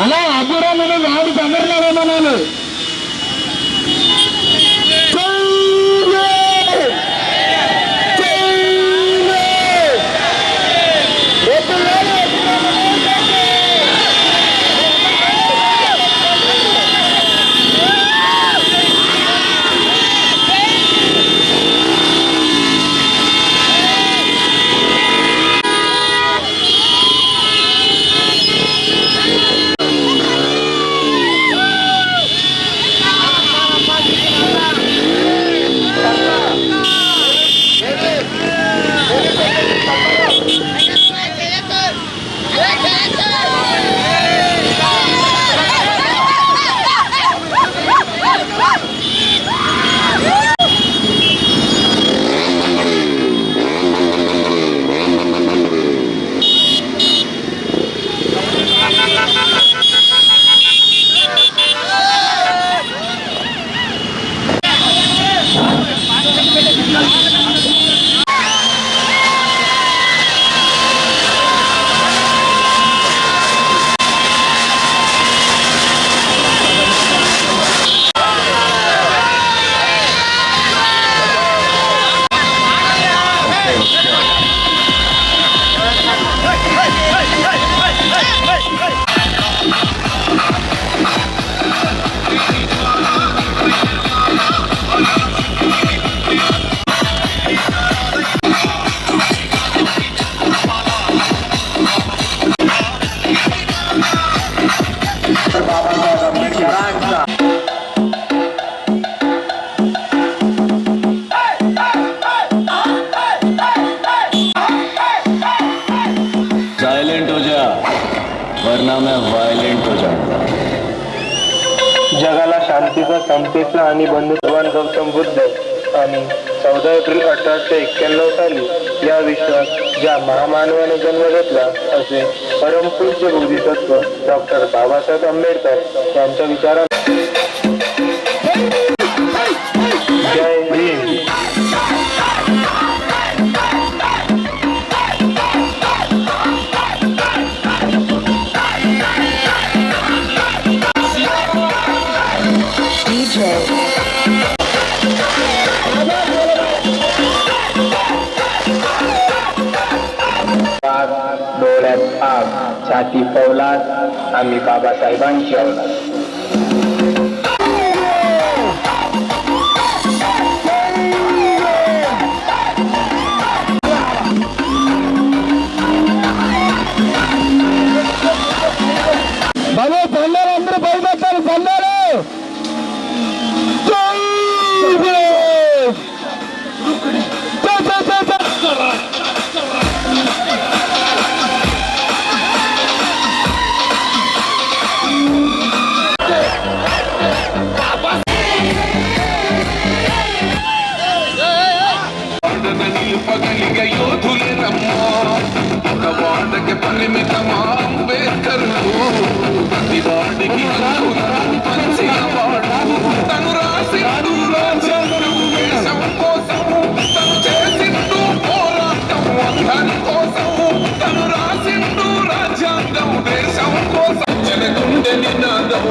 అలా అబ్బురాలను నాడు తమిళనాడు वरना मैं वायलेंट हो जाऊंगा। जगाला शांतीचा समतेचा आणि बंधुत्वान गौतम बुद्ध आणि 14 एप्रिल 1891 साली या विश्वात ज्या महामानवाने जन्म घेतला असे परमपूज्य बोधिसत्व डॉक्टर बाबासाहेब आंबेडकर यांच्या विचारात जय भीम। डोळ्यात आग, छाती फौलाद, आम्ही बाबासाहेबांची औलाद। బాబు బండారు అందరూ బయలుదేరారు బండారు పరిమితమా అంబేద్కర్ ప్రతివాడికి పంచినవాడు తను రాసిండు రాజ్యాంగం దేశం కోసం తను చేసిండు పోరాటం అందరి కోసం తను రాసిండు రాజ్యాంగం దేశం కోసం జనగుండె నినాదం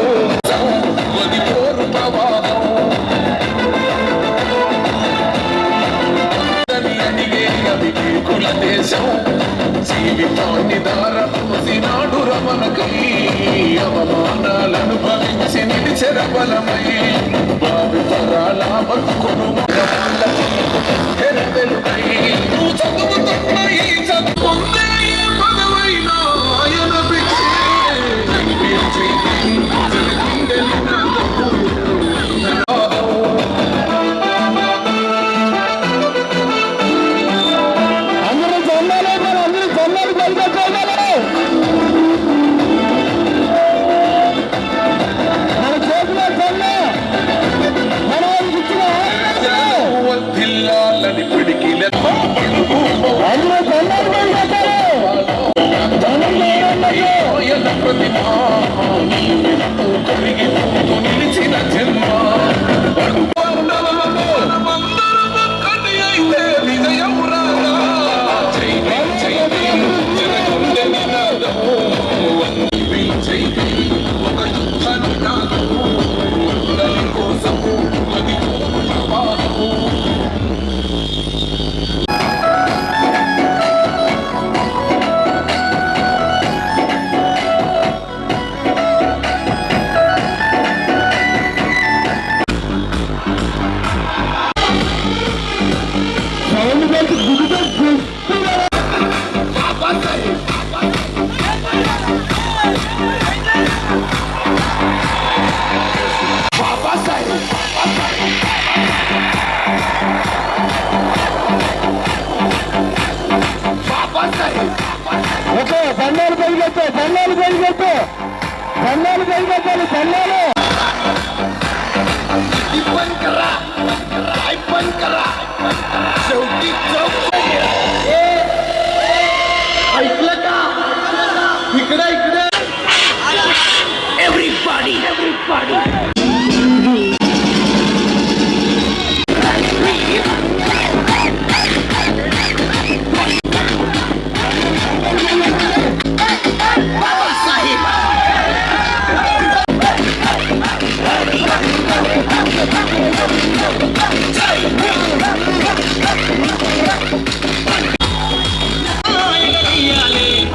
అది పోరు ప్రవాహం అడిగే అవికి కుల దేశం జీవితాన్ని దారపోసినాడు రమణకై అవమానాలను భవించి నిలిచెర బలమై భావి తరాల బతుకును వెలుగై నువ్వు చదువుతున్న ఈ చదువు పదవైనా ఆయన అందరూ జెండాలు పైకెత్తు, జెండాలు పైకెత్తు, జెండాలు పైకెత్తాలి, జెండాలు.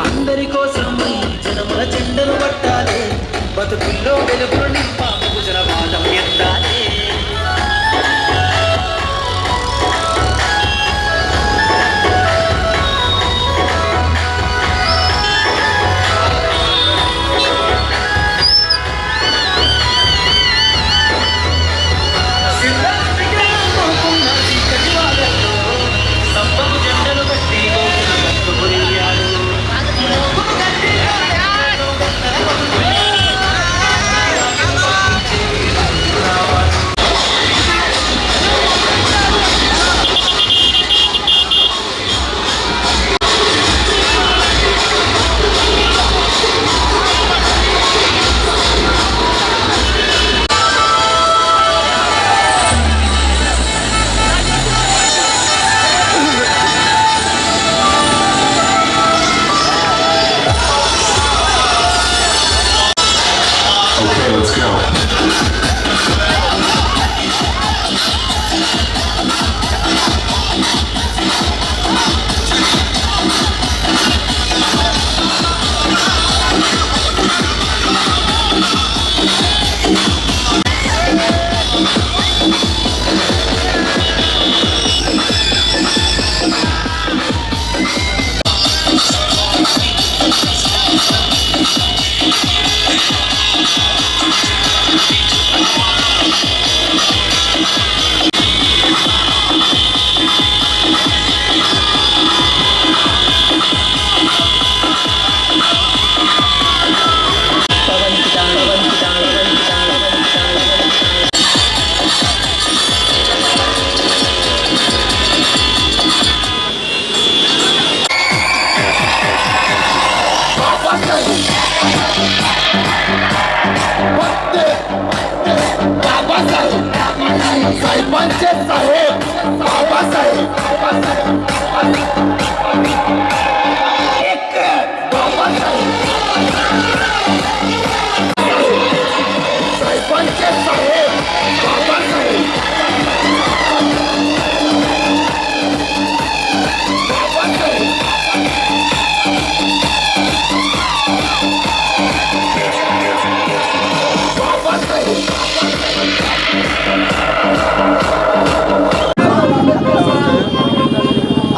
అందరి కోసం జనముల చెండలు పట్టాలి, బతుకుల్లో వెలుగులు నింపాము జనవాదం ఎత్తాలి. జెండలు కట్టి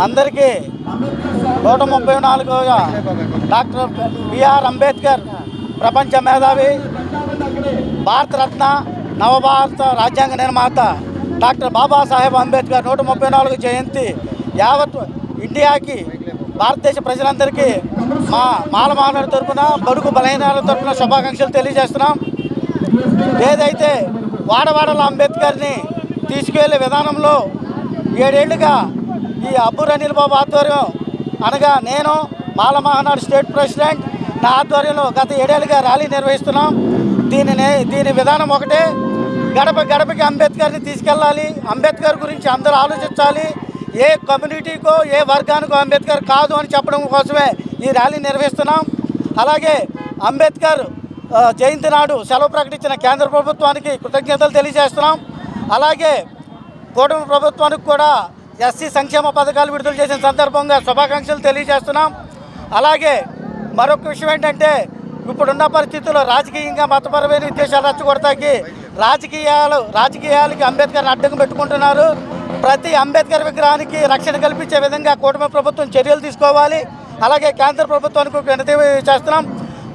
అందరికీ 134వ డాక్టర్ బిఆర్ అంబేద్కర్ ప్రపంచ మేధావి, భారతరత్న, నవభారత రాజ్యాంగ నిర్మాత డాక్టర్ బాబాసాహెబ్ అంబేద్కర్ 134 జయంతి యావత్ ఇండియాకి, భారతదేశ ప్రజలందరికీ మా మాలమానవుడి తరఫున, బడుగు బలహీనాల తరఫున శుభాకాంక్షలు తెలియజేస్తున్నాం. ఏదైతే వాడవాడల అంబేద్కర్ని తీసుకువెళ్ళే విధానంలో 7 ఏళ్లుగా ఈ అబ్బూర్ అనిల్ బాబు ఆధ్వర్యం, అనగా నేను మాలమహానాడు స్టేట్ ప్రెసిడెంట్, నా ఆధ్వర్యంలో గత 7 ఏళ్ళుగా ర్యాలీ నిర్వహిస్తున్నాం. దీని విధానం ఒకటే, గడప గడపకి అంబేద్కర్ని తీసుకెళ్ళాలి, అంబేద్కర్ గురించి అందరూ ఆలోచించాలి, ఏ కమ్యూనిటీకో ఏ వర్గానికో అంబేద్కర్ కాదు అని చెప్పడం కోసమే ఈ ర్యాలీ నిర్వహిస్తున్నాం. అలాగే అంబేద్కర్ జయంతి నాడు సెలవు ప్రకటించిన కేంద్ర ప్రభుత్వానికి కృతజ్ఞతలు తెలియజేస్తున్నాం. అలాగే కూటమి ప్రభుత్వానికి కూడా ఎస్సీ సంక్షేమ పథకాలు విడుదల చేసిన సందర్భంగా శుభాకాంక్షలు తెలియజేస్తున్నాం. అలాగే మరొక విషయం ఏంటంటే, ఇప్పుడున్న పరిస్థితుల్లో రాజకీయంగా మతపరమైన ఉద్దేశాలు రెచ్చగొడతాకి రాజకీయాలకి అంబేద్కర్ని అడ్డం పెట్టుకుంటున్నారు. ప్రతి అంబేద్కర్ విగ్రహానికి రక్షణ కల్పించే విధంగా కూటమి ప్రభుత్వం చర్యలు తీసుకోవాలి. అలాగే కేంద్ర ప్రభుత్వానికి వినతి చేస్తున్నాం.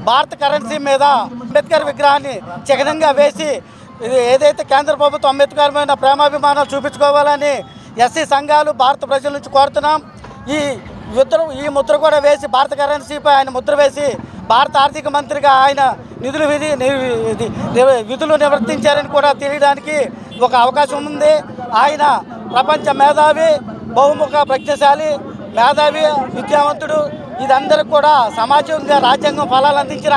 భారత కరెన్సీ మీద అంబేద్కర్ విగ్రహాన్ని చిహ్నంగా వేసి ఏదైతే కేంద్ర ప్రభుత్వం అంబేద్కర్ మీద ప్రేమాభిమానాలు చూపించుకోవాలని ఎస్సీ సంఘాలు భారత ప్రజల నుంచి కోరుతున్నాం. ఈ ఈ ముద్ర కూడా వేసి భారత కరెన్సీపై ఆయన ముద్ర వేసి భారత ఆర్థిక మంత్రిగా ఆయన విధులు నిర్వర్తించారని కూడా తెలియడానికి ఒక అవకాశం ఉంది. ఆయన ప్రపంచ మేధావి, బహుముఖ ప్రజ్ఞశాలి, మేధావి, విద్యావంతుడు. ఇదందరూ కూడా సమాజంగా రాజ్యాంగం ఫలాలు అందించిన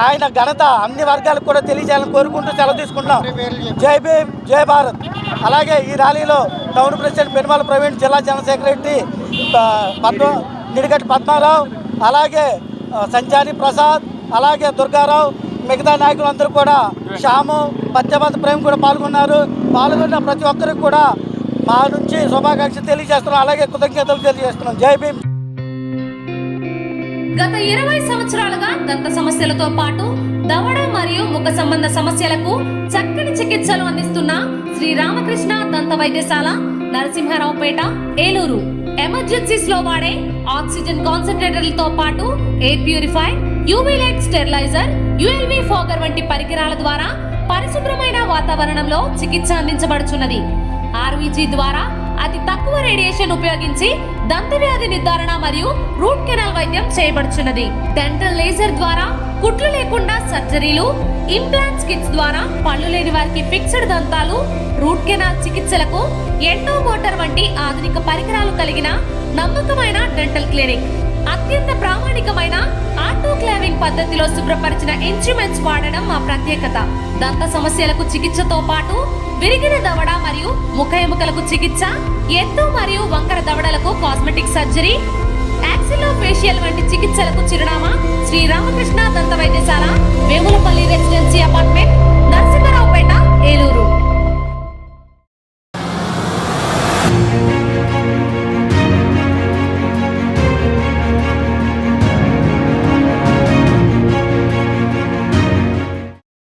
ఆయన ఘనత అన్ని వర్గాలకు కూడా తెలియజేయాలని కోరుకుంటూ సెలవు తీసుకుంటున్నాం. జై భీమ్, జై భారత్. అలాగే ఈ ర్యాలీలో టౌన్ ప్రెసిడెంట్ పెనుమాల ప్రవీణ్, జిల్లా జనరల్ సెక్రటరీ నిడిగట్టి పద్మారావు, అలాగే సంచారి ప్రసాద్, అలాగే దుర్గారావు, మిగతా నాయకులందరూ కూడా, శ్యాము, పంచబంధ ప్రేమ్ కూడా పాల్గొన్న ప్రతి ఒక్కరికి కూడా మా నుంచి శుభాకాంక్షలు తెలియజేస్తున్నాం. అలాగే కృతజ్ఞతలు తెలియజేస్తున్నాం. జై భీమ్. గత 20 సంవత్సరాలుగా దంత సమస్యలతో పాటు దవడ మరియు ముఖ సంబంధ సమస్యలకు చక్కని చికిత్సలు అందిస్తున్న శ్రీ రామకృష్ణ దంత వైద్యశాల, నరసింహారావుపేట, ఏలూరు. ఎమర్జెన్సీస్ లో వాడే ఆక్సిజన్ కాన్సంట్రేటర్లతో పాటు air purifier, UV light steriliser, ULV fogger వంటి పరికరాల ద్వారా పరిశుభ్రమైన వాతావరణంలో చికిత్స అందించబడుచున్నది. ఆర్వీజీ ద్వారా అతి తక్కువ రేడియేషన్ ఉపయోగించి దంత వ్యాధి నిర్ధారణ మరియు రూట్ కెనాల్ వైద్యం చేయబడుచున్నది. డెంటల్ లేజర్ ద్వారా కుట్లు లేకుండా సర్జరీలు, ఇంప్లాంట్స్ కిట్స్ ద్వారా పళ్ళు లేని వారికి ఫిక్స్డ్ దంతాలు, రూట్ కెనాల్ చికిత్సలకు ఎండో మోటార్ వంటి ఆధునిక పరికరాలు కలిగిన నమ్మకమైన డెంటల్ క్లినిక్. అత్యంత ప్రామాణికమైన ఆటోక్లావింగ్ పద్ధతిలో శుభ్రపరిచిన ఇన్స్ట్రుమెంట్స్ వాడడం మా ప్రత్యేకత. దంత సమస్యలకు చికిత్సతో పాటు విరిగిన దవడ మరియు ముఖ ఎముకలకు చికిత్స, ఎత్తు మరియు వంకర దవడలకు కాస్మెటిక్ సర్జరీ, యాక్సిలోఫేషియల్ వంటి చికిత్సలకు చిరునామా శ్రీ రామకృష్ణ దంత వైద్యశాల, వేములపల్లి రెసిడెన్సీ అపార్ట్మెంట్,